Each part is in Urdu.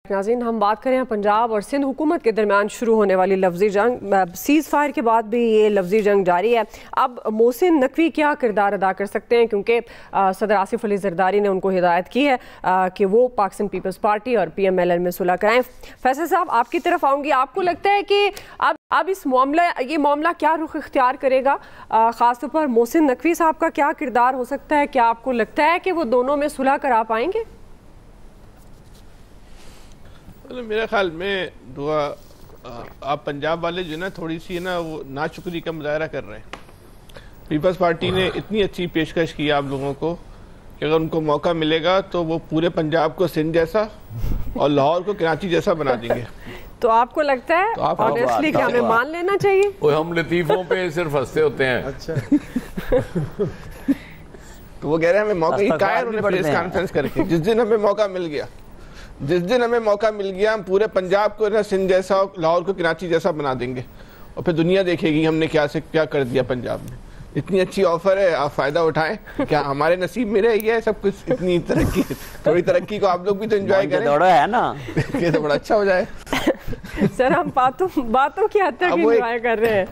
ناظرین ہم بات کریں پنجاب اور سندھ حکومت کے درمیان شروع ہونے والی لفظی جنگ، سیز فائر کے بعد بھی یہ لفظی جنگ جاری ہے۔ اب محسن نقوی کیا کردار ادا کر سکتے ہیں، کیونکہ صدر آصف علی زرداری نے ان کو ہدایت کی ہے کہ وہ پاکستان پیپلز پارٹی اور پی ایم ایل این میں صلح کرائیں۔ فیصل صاحب آپ کی طرف آؤں گی، آپ کو لگتا ہے کہ اب یہ معاملہ کیا رخ اختیار کرے گا، خاص طور پر محسن نقوی صاحب کا کیا کردار ہو سکتا ہے؟ کیا آپ کو لگتا ہے کہ وہ دونوں میں صلح کرا پائیں گے؟ میرے خیال میں دعا آپ پنجاب والے جو ہے نا تھوڑی سی نا وہ ناشکری کا مظاہرہ کر رہے ہیں۔ پیپلز پارٹی نے اتنی اچھی پیشکش کی آپ لوگوں کو کہ اگر ان کو موقع ملے گا تو وہ پورے پنجاب کو سندھ جیسا اور لاہور کو کراچی جیسا بنا دیں گے۔ تو آپ کو لگتا ہے آنیسٹلی کہ ہمیں مان لینا چاہیے؟ ہم لطیفوں پہ صرف ہنستے ہوتے ہیں۔ اچھا تو وہ کہہ رہے ہیں ہمیں موقع ہی کہا ہے انہوں نے پریس کانفرنس کر کے، جس دن ہمیں موقع مل گیا ہم پورے پنجاب کو سندھ جیسا اور لاہور کو کراچی جیسا بنا دیں گے، اور پھر دنیا دیکھے گی ہم نے کیا کر دیا پنجاب میں۔ اتنی اچھی آفر ہے، آپ فائدہ اٹھائیں۔ کیا ہمارے نصیب میں رہ گیا ہے سب کچھ؟ اتنی ترقی، تھوڑی ترقی کو آپ لوگ بھی تو انجوائے کریں ہے نا، یہ تو بڑا اچھا ہو جائے۔ سر ہم باتوں کی حد تک انجوائے کر رہے ہیں۔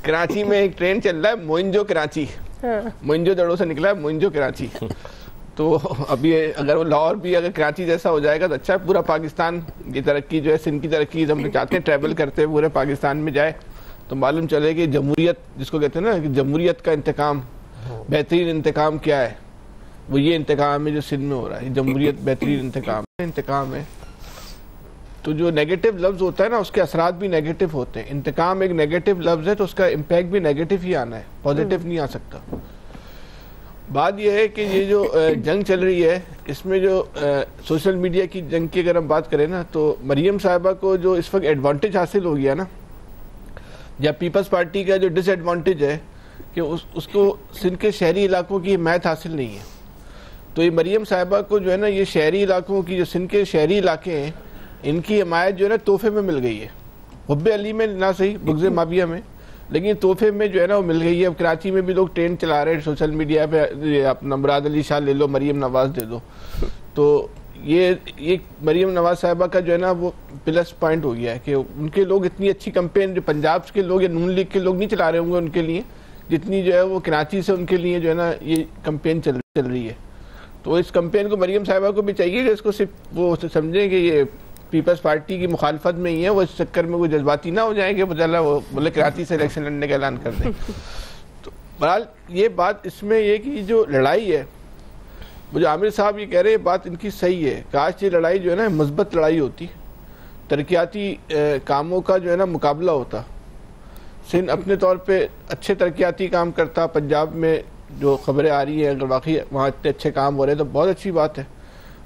کراچی میں ایک ٹرین چل رہا ہے موئنجو کراچی، موئنجو دڑوں سے نکلا ہے موئنجو کراچی۔ تو ابھی اگر وہ لاہور بھی اگر کراچی جیسا ہو جائے گا تو اچھا ہے، پورا پاکستان کی ترقی جو ہے، سندھ کی ترقی ہم چاہتے ہیں ٹریول کرتے پورے پاکستان میں جائے تو معلوم چلے کہ جمہوریت جس کو کہتے ہیں نا کہ جمہوریت کا انتقام، بہترین انتقام کیا ہے، وہ یہ انتقام ہے جو سندھ میں ہو رہا ہے۔ جمہوریت بہترین انتقام ہے۔ تو جو نیگیٹو لفظ ہوتا ہے نا اس کے اثرات بھی نیگیٹو ہوتے ہیں۔ انتقام ایک نیگیٹو لفظ ہے تو اس کا امپیکٹ بھی نیگیٹو ہی آنا ہے، پازیٹیو نہیں آ سکتا۔ بات یہ ہے کہ یہ جو جنگ چل رہی ہے اس میں جو سوشل میڈیا کی جنگ کی اگر ہم بات کریں نا تو مریم صاحبہ کو جو اس وقت ایڈوانٹیج حاصل ہو گیا نا، یا پیپلز پارٹی کا جو ڈس ایڈوانٹیج ہے کہ اس کو سندھ کے شہری علاقوں کی حمایت حاصل نہیں ہے، تو یہ مریم صاحبہ کو جو ہے نا یہ شہری علاقوں کی جو سندھ کے شہری علاقے ہیں ان کی حمایت جو ہے نا تحفے میں مل گئی ہے، حب علی میں نہ صحیح بغض مابیہ میں، لیکن تحفے میں جو ہے نا وہ مل گئی ہے۔ اب کراچی میں بھی لوگ ٹرین چلا رہے ہیں سوشل میڈیا پہ، اپنا مراد علی شاہ لے لو، مریم نواز دے دو، تو یہ مریم نواز صاحبہ کا جو ہے نا وہ پلس پوائنٹ ہو گیا ہے کہ ان کے لوگ اتنی اچھی کمپین جو پنجاب کے لوگ یا نون لیگ کے لوگ نہیں چلا رہے ہوں گے ان کے لیے، جتنی جو ہے وہ کراچی سے ان کے لیے جو ہے نا یہ کمپین چل رہی ہے۔ تو اس کمپین کو مریم صاحبہ کو بھی چاہیے کہ اس کو صرف وہ سمجھیں کہ یہ پیپلز پارٹی کی مخالفت میں ہی ہے، وہ اس چکر میں وہ جذباتی نہ ہو جائیں کہ وہ بولے کراچی سے الیکشن لڑنے کا اعلان کر دیں۔ تو بہرحال یہ بات اس میں یہ کہ جو لڑائی ہے، مجھے عامر صاحب یہ کہہ رہے ہیں بات ان کی صحیح ہے، کاش یہ لڑائی جو ہے نا مثبت لڑائی ہوتی، ترقیاتی کاموں کا جو ہے نا مقابلہ ہوتا، سندھ اپنے طور پہ اچھے ترقیاتی کام کرتا، پنجاب میں جو خبریں آ رہی ہیں اگر واقعی وہاں اتنے اچھے کام ہو رہے ہیں تو بہت اچھی بات ہے،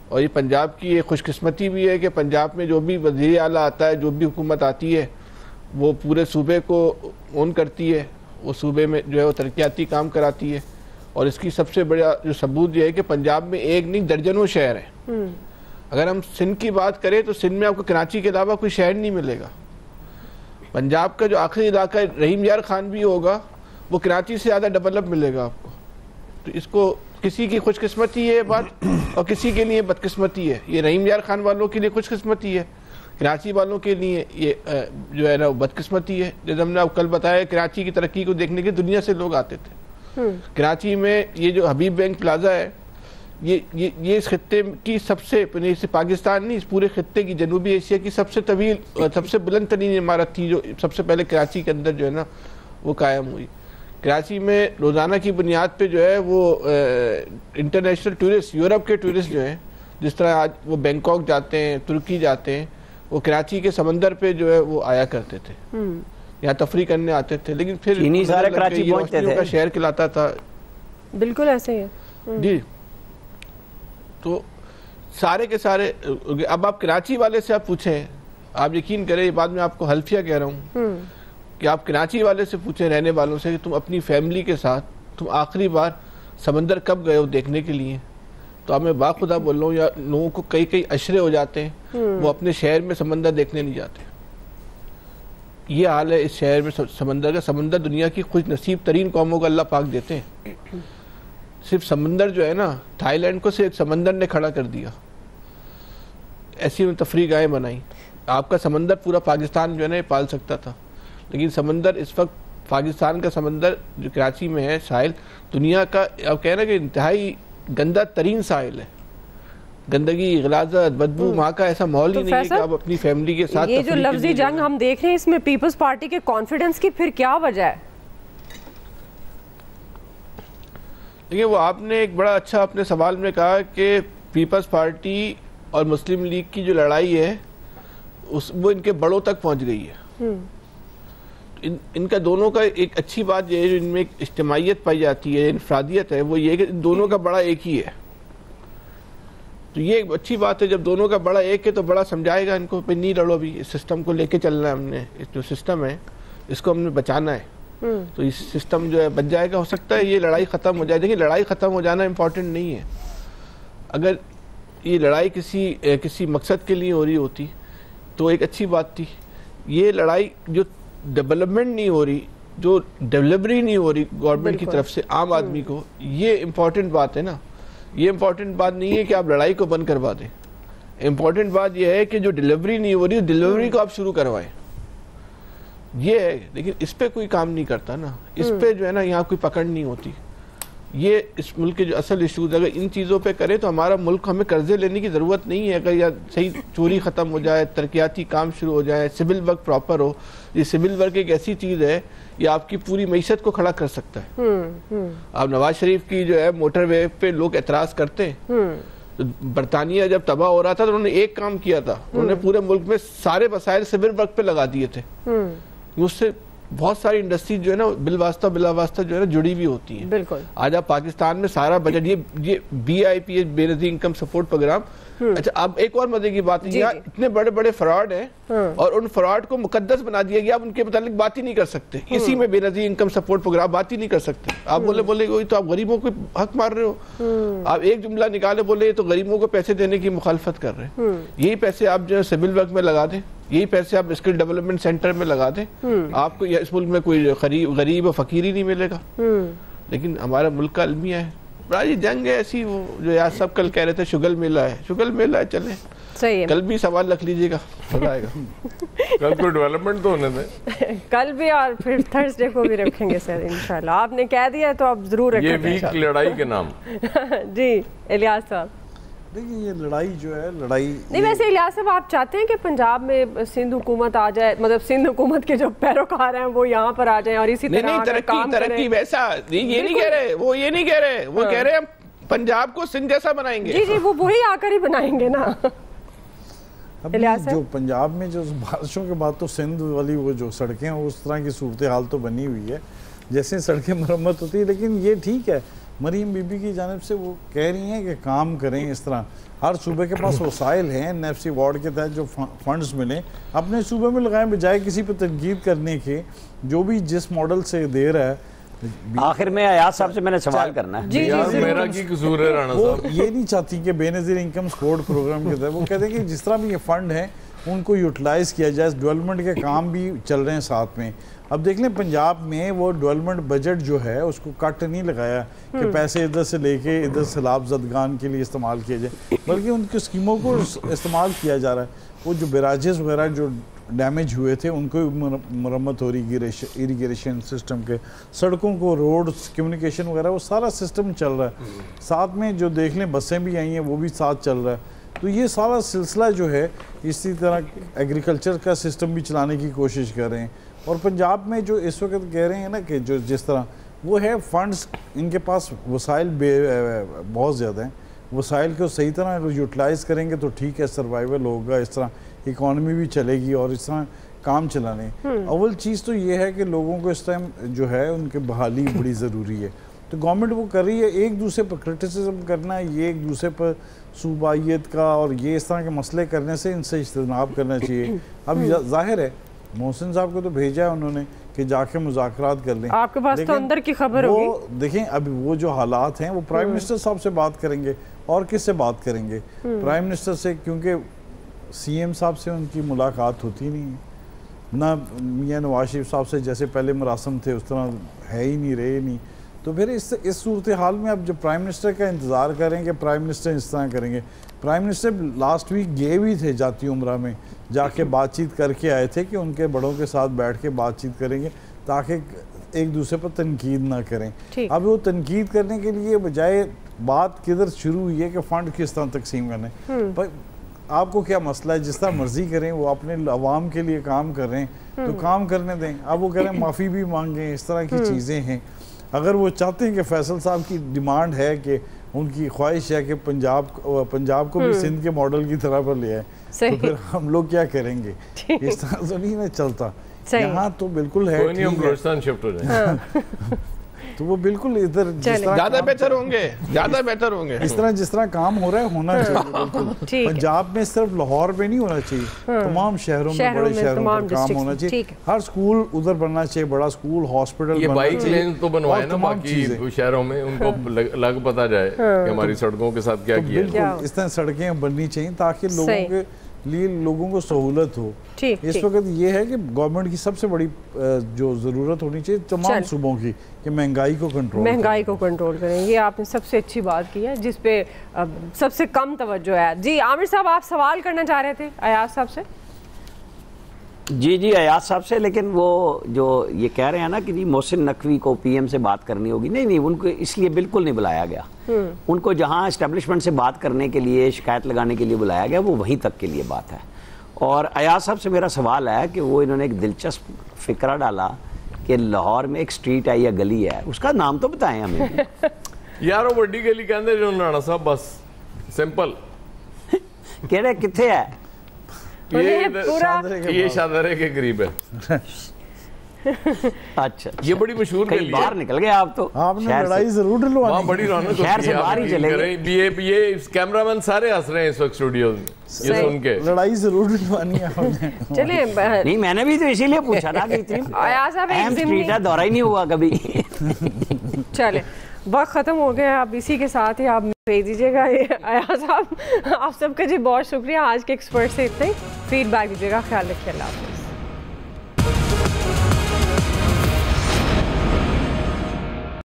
اور یہ پنجاب کی یہ خوش قسمتی بھی ہے کہ پنجاب میں جو بھی وزیر اعلیٰ آتا ہے، جو بھی حکومت آتی ہے وہ پورے صوبے کو اون کرتی ہے، وہ صوبے میں جو ہے وہ ترقیاتی کام کراتی ہے، اور اس کی سب سے بڑا جو ثبوت یہ ہے کہ پنجاب میں ایک نہیں درجنوں شہر ہے۔ اگر ہم سندھ کی بات کریں تو سندھ میں آپ کو کراچی کے علاوہ کوئی شہر نہیں ملے گا۔ پنجاب کا جو آخری علاقہ رحیم یار خان بھی ہوگا وہ کراچی سے زیادہ ڈیولپ ملے گا آپ کو، تو اس کو کسی کی خوش قسمتی ہے بات اور کسی کے لیے بدقسمتی ہے۔ یہ رحیم یار خان والوں کے لیے خوش قسمتی ہے، کراچی والوں کے لیے یہ جو ہے نا بدقسمتی ہے۔ جیسے ہم نے کل بتایا کراچی کی ترقی کو دیکھنے کے دنیا سے لوگ آتے تھے۔ کراچی میں یہ جو حبیب بینک پلازا ہے یہ اس خطے کی سب سے پاکستان نہیں اس پورے خطے کی جنوبی ایشیا کی سب سے طویل سب سے بلند ترین عمارت تھی جو سب سے پہلے کراچی کے اندر جو ہے نا وہ قائم ہوئی۔ کراچی میں روزانہ کی بنیاد پہ جو ہے وہ انٹرنیشنل ٹورسٹ، یورپ کے ٹورسٹ جو ہیں، جس طرح آج وہ بینکاک جاتے ہیں، ترکی جاتے ہیں، وہ کراچی کے سمندر پہ جو ہے وہ آیا کرتے تھے، یہاں تفریح کرنے آتے تھے، لیکن پھر سارے کراچی پہنچتے تھے، کا شہر کہلاتا تھا۔ بالکل ایسے ہی ہے جی۔ تو سارے کے سارے اب آپ کراچی والے سے آپ پوچھیں، آپ یقین کریں یہ بات میں آپ کو حلفیہ کہہ رہا ہوں کہ آپ کراچی والے سے پوچھیں رہنے والوں سے کہ تم اپنی فیملی کے ساتھ تم آخری بار سمندر کب گئے ہو دیکھنے کے لیے، تو اب میں باخدا بول رہا ہوں یا لوگوں کو کئی عشرے ہو جاتے ہیں وہ اپنے شہر میں سمندر دیکھنے نہیں جاتے۔ یہ حال ہے اس شہر میں سمندر کا۔ سمندر دنیا کی خوش نصیب ترین قوموں کو اللہ پاک دیتے ہیں۔ صرف سمندر جو ہے نا تھائی لینڈ کو صرف سمندر نے کھڑا کر دیا، ایسی تفریح گاہیں بنائیں. آپ کا سمندر پورا پاکستان جو ہے نا پال سکتا تھا, لیکن سمندر اس وقت پاکستان کا سمندر جو کراچی میں ہے ساحل, دنیا کا آپ کہہ رہے ہیں کہ انتہائی گندا ترین ساحل ہے. گندگی, غلاظت, بدبو, وہاں کا ایسا ماحول ہی نہیں ہے کہ آپ اپنی فیملی کے ساتھ. یہ جو لفظی جنگ ہم دیکھ رہے ہیں اس میں پیپلز پارٹی کے کانفیڈنس کی پھر کیا وجہ ہے؟ دیکھیں, وہ آپ نے ایک بڑا اچھا اپنے سوال میں کہا کہ پیپلز پارٹی اور مسلم لیگ کی جو لڑائی ہے وہ ان کے بڑوں تک پہنچ گئی ہے. ان کا دونوں کا ایک اچھی بات یہ ہے جو ان میں ایک اجتماعیت پائی جاتی ہے, انفرادیت ہے, وہ یہ کہ ان دونوں کا بڑا ایک ہی ہے. تو یہ ایک اچھی بات ہے, جب دونوں کا بڑا ایک ہے تو بڑا سمجھائے گا ان کو, پہ نہیں لڑو, بھی اس سسٹم کو لے کے چلنا ہے ہم نے, اس جو سسٹم ہے اس کو ہم نے بچانا ہے. تو اس سسٹم جو ہے بچ جائے گا, ہو سکتا ہے یہ لڑائی ختم ہو جائے. دیکھیں, لڑائی ختم ہو جانا امپورٹنٹ نہیں ہے. اگر یہ لڑائی کسی مقصد کے لیے ہو رہی ہوتی تو ایک اچھی بات تھی. یہ لڑائی جو ڈیولپمنٹ نہیں ہو رہی, جو ڈیلیوری نہیں ہو رہی گورنمنٹ کی طرف سے عام آدمی کو, یہ امپورٹنٹ بات ہے نا. یہ امپورٹنٹ بات نہیں ہے کہ آپ لڑائی کو بند کروا دیں. امپورٹنٹ بات یہ ہے کہ جو ڈیلیوری نہیں ہو رہی, ڈیلیوری کو آپ شروع کروائیں. یہ ہے, لیکن اس پہ کوئی کام نہیں کرتا نا, اس پہ جو ہے نا یہاں کوئی پکڑ نہیں ہوتی. یہ اس ملک کے جو اصل ایشوز, اگر ان چیزوں پہ کریں تو ہمارا ملک, ہمیں قرضے لینے کی ضرورت نہیں ہے. اگر یا صحیح چوری ختم ہو جائے, ترقیاتی کام شروع ہو جائے, سول ورک پراپر ہو. یہ سول ورک ایک ایسی چیز ہے, یہ آپ کی پوری معیشت کو کھڑا کر سکتا ہے. آپ نواز شریف کی جو ہے موٹر وے پہ لوگ اعتراض کرتے ہیں. برطانیہ جب تباہ ہو رہا تھا تو انہوں نے ایک کام کیا تھا, انہوں نے پورے ملک میں سارے وسائل سول ورک پہ لگا دیے تھے. اس سے بہت ساری انڈسٹریز جو ہے نا بالواسطہ بلا واسطہ جو ہے نا جڑی بھی ہوتی ہیں. بالکل. آج آپ پاکستان میں سارا بجٹ, یہ BIP بے نظیر انکم سپورٹ پروگرام. اچھا, اب ایک اور مزے کی بات ہے, یہاں اتنے بڑے بڑے فراڈ ہیں اور ان فراڈ کو مقدس بنا دیا گیا. آپ ان کے متعلق بات ہی نہیں کر سکتے. اسی میں بے نظیر انکم سپورٹ پروگرام بات ہی نہیں کر سکتے. آپ بولے تو آپ غریبوں کو حق مار رہے ہو. آپ ایک جملہ نکالے بولے تو غریبوں کو پیسے دینے کی مخالفت کر رہے ہیں. یہی پیسے آپ جو ہے سول ورک میں لگا دیں, یہی پیسے آپ اسکل ڈیولپمنٹ سینٹر میں لگا دیں, آپ کو اس ملک میں کوئی غریب و فقیر ہی نہیں ملے گا. لیکن ہمارا ملک کا المیہ ہے, بڑا یہ جنگ ہے ایسی. وہ جو یار سب کل کہہ رہے تھے شگل میلہ ہے, شگل میلہ ہے, چلیں صحیح ہے. کل بھی سوال رکھ لیجئے گا, مزہ آئے گا. کل کو ڈیولپمنٹ تو ہونے دیں, کل بھی, اور پھر تھرسڈے کو بھی رکھیں گے سر انشاءاللہ. آپ نے کہہ دیا تو آپ ضرور رکھیں. یہ ویک لڑائی کے نام. جی الیاس صاحب. دیکھیں, یہ لڑائی جو ہے, لڑائی نہیں, ویسے الیاس صاحب آپ چاہتے ہیں کہ پنجاب میں سندھ حکومت آ جائے, مطلب سندھ حکومت کے جو پیروکار ہیں وہ یہاں پر آ جائیں اور اسی طرح ترقی ویسا یہ نہیں کہہ رہے, وہ یہ نہیں کہہ رہے, وہ کہہ رہے ہیں پنجاب کو سندھ جیسا بنائیں گے. جی وہ وہی آ کر ہی بنائیں گے نا. ابھی جو پنجاب میں جو بارشوں کے بعد تو سندھ والی وہ جو سڑکیں ہیں اس طرح کی صورتحال تو بنی ہوئی ہے جیسے سڑکیں مرمت ہوتی ہے. لیکن یہ ٹھیک ہے, مریم بی بی کی جانب سے وہ کہہ رہی ہیں کہ کام کریں اس طرح. ہر صوبے کے پاس وسائل ہیں, NFC وارڈ کے تحت جو فنڈز ملیں اپنے صوبے میں لگائیں, بجائے کسی پہ تنقید کرنے کے. جو بھی جس ماڈل سے دے رہا ہے. آخر میں ایاز صاحب سے میں نے سوال کرنا ہے, میرا کی قصور ہے رانا صاحب. وہ یہ نہیں چاہتی کہ بے نظیر انکم سپورٹ پروگرام کے تحت, وہ کہتے ہیں کہ جس طرح بھی یہ فنڈ ہیں ان کو یوٹیلائز کیا جائے, ڈیولپمنٹ کے کام بھی چل رہے ہیں ساتھ میں. اب دیکھ لیں پنجاب میں وہ ڈیولپمنٹ بجٹ جو ہے اس کو کٹ نہیں لگایا کہ پیسے ادھر سے لے کے ادھر سیلاب زدگان کے لیے استعمال کیا جائے, بلکہ ان کی اسکیموں کو استعمال کیا جا رہا ہے. وہ جو بیراجز وغیرہ جو ڈیمیج ہوئے تھے ان کو مرمت ہو رہی, ایریگیشن سسٹم کے, سڑکوں کو, روڈز, کمیونیکیشن وغیرہ, وہ سارا سسٹم چل رہا ہے. ساتھ میں جو دیکھ لیں بسیں بھی آئی ہیں وہ بھی ساتھ چل رہا ہے. تو یہ سارا سلسلہ جو ہے اسی طرح ایگریکلچر کا سسٹم بھی چلانے کی کوشش کر رہے ہیں. اور پنجاب میں جو اس وقت کہہ رہے ہیں نا کہ جو جس طرح وہ ہے فنڈز, ان کے پاس وسائل بہت زیادہ ہیں. وسائل کو صحیح طرح اگر یوٹیلائز کریں گے تو ٹھیک ہے, سروائیول ہوگا, اس طرح اکانومی بھی چلے گی اور اس طرح کام چلانے. اول چیز تو یہ ہے کہ لوگوں کو اس ٹائم جو ہے ان کے بحالی بڑی ضروری ہے. تو گورنمنٹ وہ کر رہی ہے, ایک دوسرے پر کرٹیسزم کرنا ہے, یہ ایک دوسرے پر صوبائیت کا اور یہ اس طرح کے مسئلے کرنے سے ان سے اجتناب کرنا چاہیے. اب ظاہر ہے محسن صاحب کو تو بھیجا ہے انہوں نے کہ جا کے مذاکرات کر لیں. آپ کے پاس تو اندر کی خبر ہوگی. دیکھیں ابھی وہ جو حالات ہیں وہ پرائم منسٹر صاحب سے بات کریں گے, اور کس سے بات کریں گے؟ پرائم منسٹر سے, کیونکہ CM صاحب سے ان کی ملاقات ہوتی نہیں ہے, نہ میاں نواز شریف صاحب سے جیسے پہلے مراسم تھے اس طرح ہے ہی نہیں, رہے نہیں. تو تو پھر اس صورتحال میں اب جب پرائم منسٹر کا انتظار کریں کہ پرائم منسٹر اس طرح کریں گے. پرائم منسٹر لاسٹ ویک گئے بھی تھے جاتی عمرہ میں, جا کے بات چیت کر کے آئے تھے کہ ان کے بڑوں کے ساتھ بیٹھ کے بات چیت کریں گے تاکہ ایک دوسرے پر تنقید نہ کریں. اب وہ تنقید کرنے کے لیے بجائے بات کدھر شروع ہوئی ہے کہ فنڈ کس طرح تقسیم کرنے. آپ کو کیا مسئلہ ہے, جس طرح مرضی کریں, وہ اپنے عوام کے لیے کام کر رہے ہیں تو کام کرنے دیں. اب وہ کہہ رہے ہیں معافی بھی مانگیں, اس طرح کی چیزیں ہیں. اگر وہ چاہتے ہیں کہ فیصل صاحب کی ڈیمانڈ ہے کہ ان کی خواہش ہے کہ پنجاب کو بھی سندھ کے ماڈل کی طرح پر لے آئے, تو پھر ہم لوگ کیا کریں گے؟ اس طرح تو نہیں نہ چلتا. یہاں تو بالکل ہے, تو وہ بالکل ادھر زیادہ بہتر ہوں گے اس طرح جس طرح کام ہو رہا ہے ہونا چاہیے. پنجاب میں صرف لاہور میں نہیں ہونا چاہیے, تمام شہروں میں, بڑے شہروں میں کام ہونا چاہیے. ہر سکول ادھر بننا چاہیے, بڑا سکول, ہاسپٹل. یہ بائک لین تو بنوائے نا باقی شہروں میں, ان کو لگ پتا جائے کہ ہماری سڑکوں کے ساتھ کیا کیا. بالکل اس طرح سڑکیں بننی چاہیے تاکہ لوگوں کے لیے لوگوں کو سہولت ہو. اس وقت یہ ہے کہ گورنمنٹ کی سب سے بڑی جو ضرورت ہونی چاہیے تمام صوبوں کی کہ مہنگائی کو کنٹرول کریں. یہ آپ نے سب سے اچھی بات کی ہے جس پہ سب سے کم توجہ ہے. جی عامر صاحب, آپ سوال کرنا چاہ رہے تھے ایاز صاحب سے. جی ایاز صاحب سے, لیکن وہ جو یہ کہہ رہے ہیں نا کہ جی محسن نقوی کو پی ایم سے بات کرنی ہوگی, نہیں ان کو اس لیے بالکل نہیں بلایا گیا. ان کو جہاں اسٹیبلشمنٹ سے بات کرنے کے لیے, شکایت لگانے کے لیے بلایا گیا, وہ وہیں تک کے لیے بات ہے. اور ایاز صاحب سے میرا سوال ہے کہ وہ انہوں نے ایک دلچسپ فکرہ ڈالا کہ لاہور میں ایک سٹریٹ ہے یا گلی ہے, اس کا نام تو بتائیں ہمیں. یار وہ بڑی گلی کہندے جو رانا صاحب, بس سمپل کہہ رہے کتنے ہے, یہ شادرے کے قریب ہے. اچھا یہ بڑی مشہور گلی, باہر نکل گئے آپ تو. آپ نے لڑائی ضرور ڈلوانی, وہاں بڑی رونق شہر سے باہر ہی چلے گئے. یہ کیمرہ مین سارے ہنس رہے ہیں اس وقت اسٹوڈیو میں یہ سن کے. لڑائی ضرور ڈلوانی ہے. چلیں نہیں, میں نے بھی تو اسی لیے پوچھا تھا کہ اتنی اہم سٹریٹ ہے, دورہ ہی نہیں ہوا کبھی. چلیں وقت ختم ہو گیا, اب اسی کے ساتھ ہی آپ بھیج دیجیے گا. ایاز صاحب آپ سب کا جی بہت شکریہ. آج کے ایکسپرٹ سے اتنا ہی, فیڈ بیک دیجیے گا. خیال رکھیے, اللہ حافظ.